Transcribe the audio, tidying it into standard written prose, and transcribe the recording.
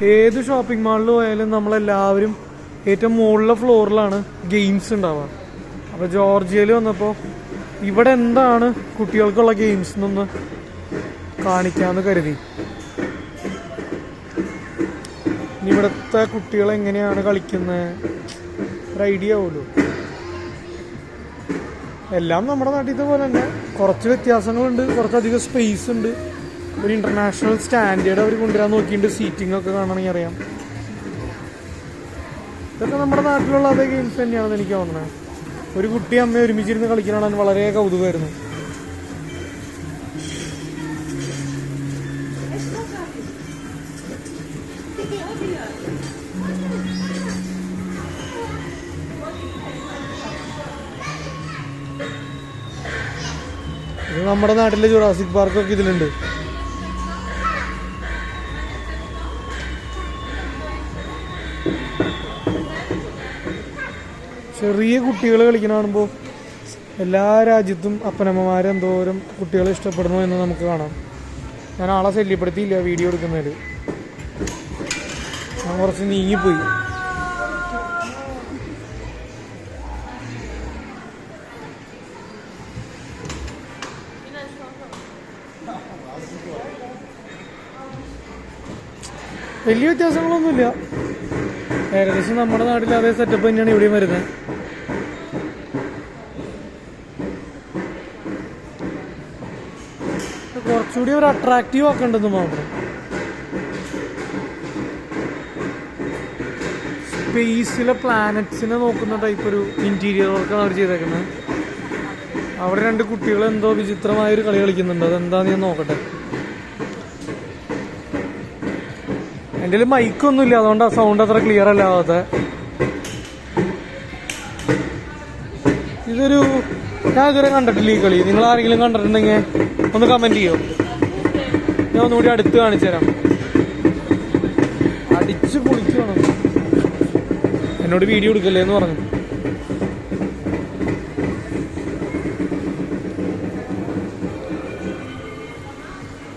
ഏത് ഷോപ്പിംഗ് മാളിൽ പോയാലും നമ്മളെല്ലാവരും ഏറ്റവും മുകളിലെ ഫ്ലോറിലാണ് ഗെയിംസ് ഉണ്ടാവുക. അപ്പോൾ ജോർജിയയിൽ വന്നപ്പോൾ ഇവിടെ എന്താണ് കുട്ടികൾക്കുള്ള ഗെയിംസ് എന്നൊന്ന് കാണിക്കാമെന്ന് കരുതി. ഇനി ഇവിടുത്തെ കുട്ടികൾ എങ്ങനെയാണ് കളിക്കുന്നത് ഒരു ഐഡിയ ആവുമല്ലോ. എല്ലാം നമ്മുടെ നാട്ടിലത്തെ പോലെ തന്നെ കുറച്ച് വ്യത്യാസങ്ങളുണ്ട്, കുറച്ചധികം സ്പേസ് ഉണ്ട്. ഒരു ഇന്റർനാഷണൽ സ്റ്റാൻഡേർഡ് അവർ കൊണ്ടുവരാൻ നോക്കിയിട്ടുണ്ട്. സീറ്റിംഗ് ഒക്കെ കാണണമെങ്കിൽ അറിയാം. ഇതൊക്കെ നമ്മുടെ നാട്ടിലുള്ള അതേ ഗെയിംസ് തന്നെയാണെന്ന് എനിക്ക് തോന്നുന്നത്. ഒരു കുട്ടി അമ്മ ഒരുമിച്ചിരുന്ന് കളിക്കാനാണ് വളരെ കൗതുകമായിരുന്നു. ഇത് നമ്മുടെ നാട്ടിലെ ജുറാസിക് പാർക്കൊക്കെ ഇതിലുണ്ട്. ചെറിയ കുട്ടികൾ കളിക്കുന്ന കാണുമ്പോൾ എല്ലാ രാജ്യത്തും അപ്പനമ്മമാരെന്തോരം കുട്ടികളെ ഇഷ്ടപ്പെടുന്നു എന്ന് നമുക്ക് കാണാം. ഞാൻ ആളെ ശല്യപ്പെടുത്തിയില്ല വീഡിയോ എടുക്കുന്നതിൽ, ഞാൻ കുറച്ച് നീങ്ങിപ്പോയി. വലിയ വ്യത്യാസങ്ങളൊന്നുമില്ല. ഏകദേശം നമ്മുടെ നാട്ടിൽ അതേ സെറ്റപ്പ് തന്നെയാണ് ഇവിടെയും വരുന്നത്. കുറച്ചുകൂടി ഒരു അട്രാക്റ്റീവ് ആക്കേണ്ടത് മാത്രം. സ്പേസിലെ പ്ലാനറ്റ്സിനെ നോക്കുന്ന ടൈപ്പ് ഒരു ഇന്റീരിയർ വർക്കാണ് അവർ ചെയ്തേക്കുന്നത്. അവിടെ രണ്ട് കുട്ടികൾ എന്തോ വിചിത്രമായൊരു കളി കളിക്കുന്നുണ്ട്. അതെന്താന്ന് ഞാൻ നോക്കട്ടെ. എൻ്റെ കയ്യിൽ മൈക്കൊന്നുമില്ല, അതുകൊണ്ട് ആ സൗണ്ട് അത്ര ക്ലിയർ അല്ലാതെ. ഞാൻ ഇതുവരെ കണ്ടിട്ടില്ല ഈ കളി. നിങ്ങൾ ആരെങ്കിലും കണ്ടിട്ടുണ്ടെങ്കിൽ ഒന്ന് കമന്റ് ചെയ്യോ. ഞാൻ ഒന്നുകൂടി അടുത്ത് കാണിച്ചു തരാം. അടിച്ച് പൊളിക്കണം. എന്നോട് വീഡിയോ എടുക്കല്ലേ എന്ന് പറഞ്ഞു.